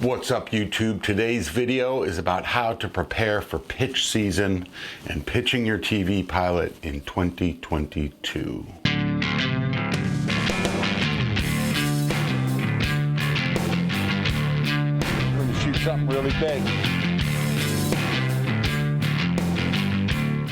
What's up, YouTube? Today's video is about how to prepare for pitch season and pitching your TV pilot in 2022. I'm going to shoot something really big.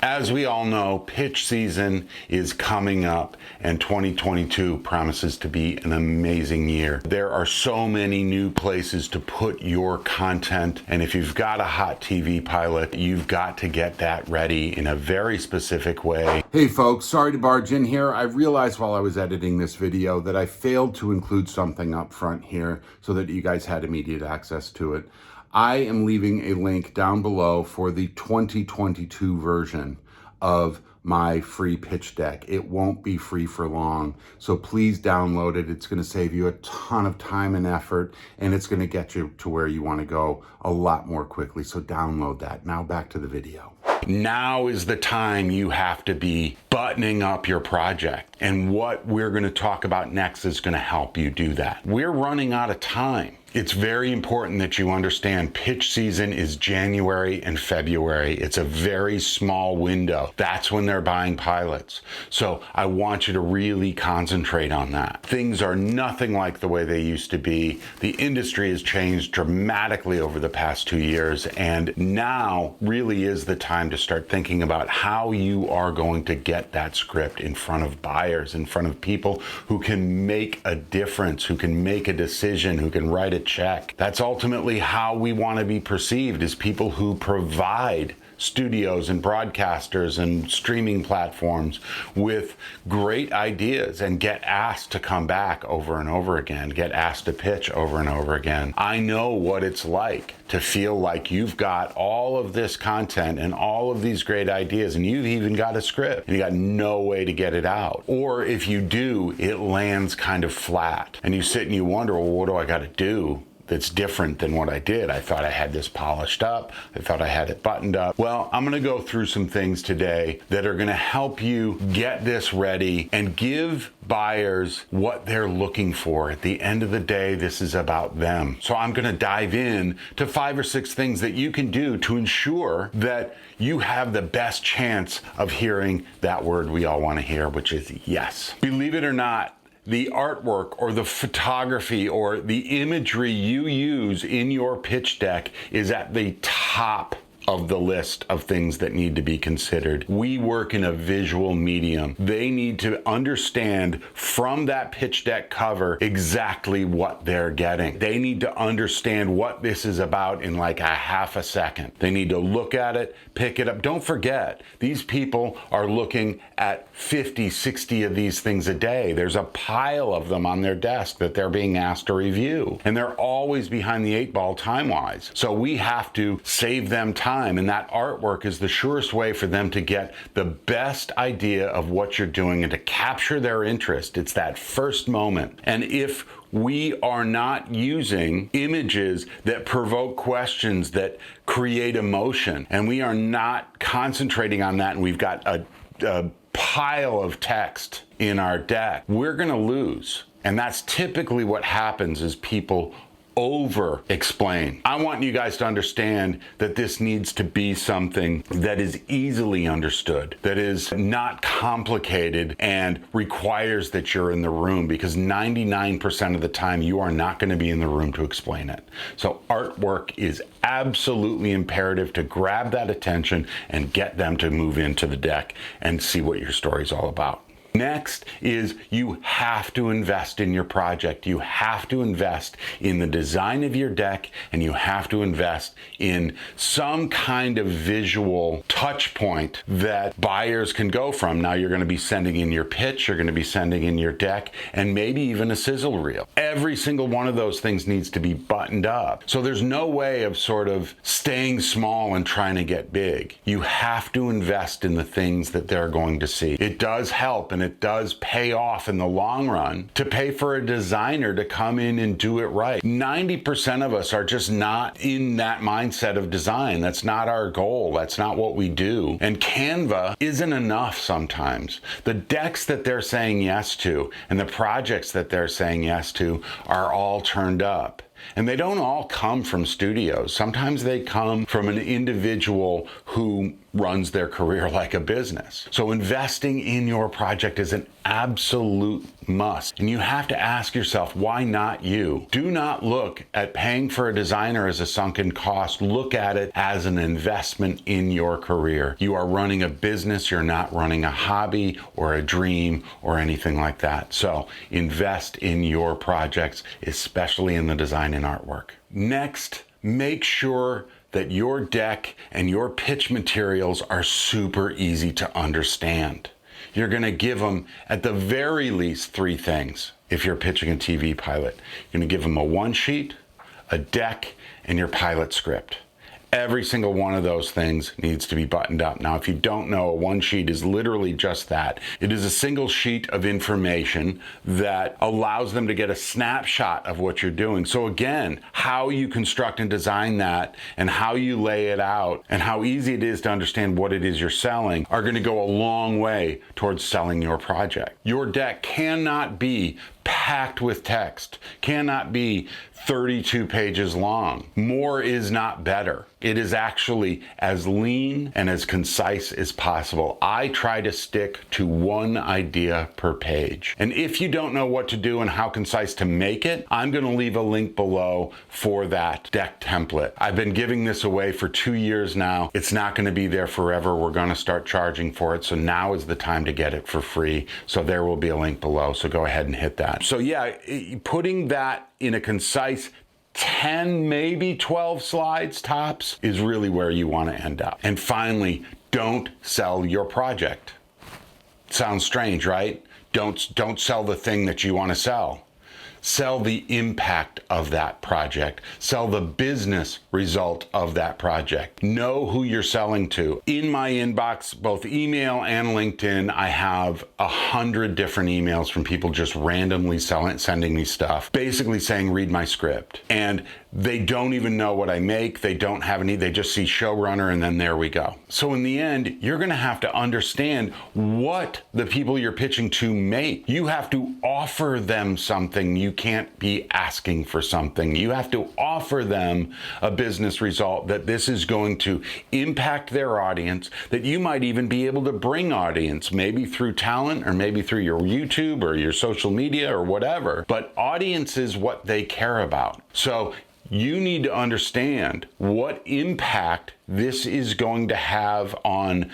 As we all know, pitch season is coming up and 2022 promises to be an amazing year. There are so many new places to put your content, and if you've got a hot TV pilot, you've got to get that ready in a very specific way. Hey folks, sorry to barge in here. I realized while I was editing this video that I failed to include something up front here so that you guys had immediate access to it. I am leaving a link down below for the 2022 version of my free pitch deck. It won't be free for long, so please download it. It's going to save you a ton of time and effort, and it's going to get you to where you want to go a lot more quickly, so download that. Now back to the video. Now is the time you have to be buttoning up your project, and what we're going to talk about next is going to help you do that. We're running out of time. It's very important that you understand pitch season is January and February. It's a very small window. That's when they're buying pilots. So I want you to really concentrate on that. Things are nothing like the way they used to be. The industry has changed dramatically over the past 2 years, and now really is the time to start thinking about how you are going to get that script in front of buyers, in front of people who can make a difference, who can make a decision, who can write a check. That's ultimately how we want to be perceived, as people who provide studios and broadcasters and streaming platforms with great ideas and get asked to come back over and over again, get asked to pitch over and over again. I know what it's like to feel like you've got all of this content and all of these great ideas, and you've even got a script and you got no way to get it out. Or if you do, it lands kind of flat and you sit and you wonder, well, what do I got to do that's different than what I did? I thought I had this polished up. I thought I had it buttoned up. Well, I'm gonna go through some things today that are gonna help you get this ready and give buyers what they're looking for. At the end of the day, this is about them. So I'm gonna dive in to 5 or 6 things that you can do to ensure that you have the best chance of hearing that word we all wanna hear, which is yes. Believe it or not, the artwork or the photography or the imagery you use in your pitch deck is at the top of the list of things that need to be considered. We work in a visual medium. They need to understand from that pitch deck cover exactly what they're getting. They need to understand what this is about in like a half a second. They need to look at it, pick it up. Don't forget, these people are looking at 50, 60 of these things a day. There's a pile of them on their desk that they're being asked to review, and they're always behind the 8 ball time-wise. So we have to save them time, and that artwork is the surest way for them to get the best idea of what you're doing and to capture their interest. It's that first moment. And if we are not using images that provoke questions, that create emotion, and we are not concentrating on that, and we've got a pile of text in our deck, we're going to lose. And that's typically what happens, is people over explain. I want you guys to understand that this needs to be something that is easily understood, that is not complicated and requires that you're in the room, because 99% of the time you are not going to be in the room to explain it. So artwork is absolutely imperative to grab that attention and get them to move into the deck and see what your story's all about. Next is you have to invest in your project. You have to invest in the design of your deck, and you have to invest in some kind of visual touch point that buyers can go from. Now you're going to be sending in your pitch, you're going to be sending in your deck, and maybe even a sizzle reel. Every single one of those things needs to be buttoned up. So there's no way of sort of staying small and trying to get big. You have to invest in the things that they're going to see. It does help, and it does pay off in the long run to pay for a designer to come in and do it right. 90% of us are just not in that mindset of design. That's not our goal. That's not what we do. And Canva isn't enough sometimes. The decks that they're saying yes to and the projects that they're saying yes to are all turned up. And they don't all come from studios. Sometimes they come from an individual who runs their career like a business. So investing in your project is an absolute must. And you have to ask yourself, why not you? Do not look at paying for a designer as a sunken cost. Look at it as an investment in your career. You are running a business. You're not running a hobby or a dream or anything like that. So invest in your projects, especially in the design and artwork. Next, make sure that your deck and your pitch materials are super easy to understand. You're going to give them at the very least 3 things if you're pitching a TV pilot. You're going to give them a one sheet, a deck, and your pilot script. Every single one of those things needs to be buttoned up. Now, if you don't know, a one sheet is literally just that. It is a single sheet of information that allows them to get a snapshot of what you're doing. So again, how you construct and design that and how you lay it out and how easy it is to understand what it is you're selling are going to go a long way towards selling your project. Your deck cannot be packed with text, cannot be 32 pages long. More is not better. It is actually as lean and as concise as possible. I try to stick to one idea per page. And if you don't know what to do and how concise to make it, I'm going to leave a link below for that deck template. I've been giving this away for 2 years now. It's not going to be there forever. We're going to start charging for it. So now is the time to get it for free. So there will be a link below. So go ahead and hit that. So yeah, putting that in a concise 10, maybe 12 slides tops is really where you want to end up. And finally, don't sell your project. Sounds strange, right? Don't sell the thing that you want to sell. Sell the impact of that project. Sell the business result of that project. Know who you're selling to. In my inbox, both email and LinkedIn, I have 100 different emails from people just randomly sending me stuff, basically saying, read my script. And they don't even know what I make. They don't have any, they just see showrunner and then there we go. So in the end, you're going to have to understand what the people you're pitching to make. You have to offer them something. You can't be asking for something. You have to offer them a business result that this is going to impact their audience, that you might even be able to bring audience, maybe through talent or maybe through your YouTube or your social media or whatever. But audience is what they care about. So you need to understand what impact this is going to have on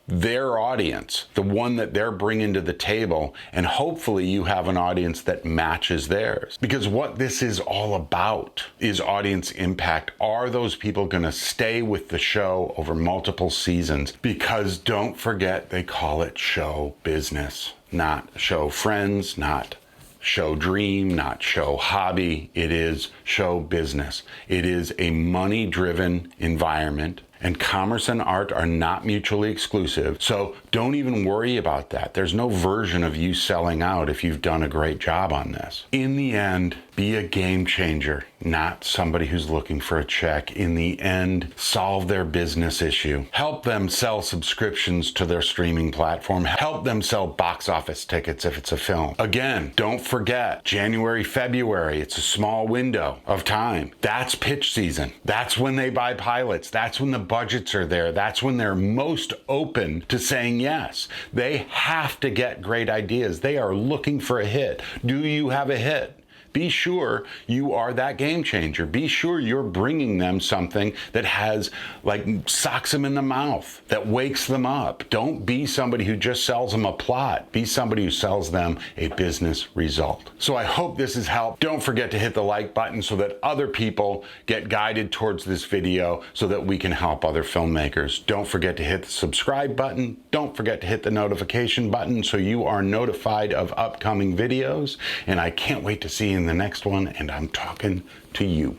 their audience, the one that they're bringing to the table, and hopefully you have an audience that matches theirs. Because what this is all about is audience impact. Are those people going to stay with the show over multiple seasons? Because don't forget, they call it show business, not show friends, not show dream, not show hobby. It is show business. It is a money-driven environment, and commerce and art are not mutually exclusive. So don't even worry about that. There's no version of you selling out if you've done a great job on this. In the end, be a game changer, not somebody who's looking for a check. In the end, solve their business issue. Help them sell subscriptions to their streaming platform. Help them sell box office tickets if it's a film. Again, don't forget, January, February, it's a small window of time. That's pitch season. That's when they buy pilots. That's when the budgets are there. That's when they're most open to saying yes. They have to get great ideas. They are looking for a hit. Do you have a hit? Be sure you are that game changer. Be sure you're bringing them something that has, like, socks them in the mouth, that wakes them up. Don't be somebody who just sells them a plot. Be somebody who sells them a business result. So I hope this has helped. Don't forget to hit the like button so that other people get guided towards this video so that we can help other filmmakers. Don't forget to hit the subscribe button. Don't forget to hit the notification button so you are notified of upcoming videos. And I can't wait to see you in the next one, and I'm talking to you.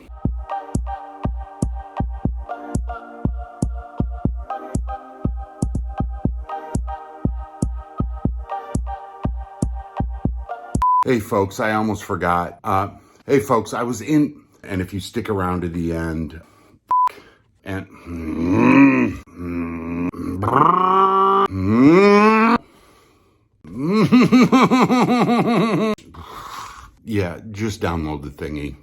Hey folks, I almost forgot. Hey folks, I was in, and if you stick around to the end, and yeah, just download the thingy.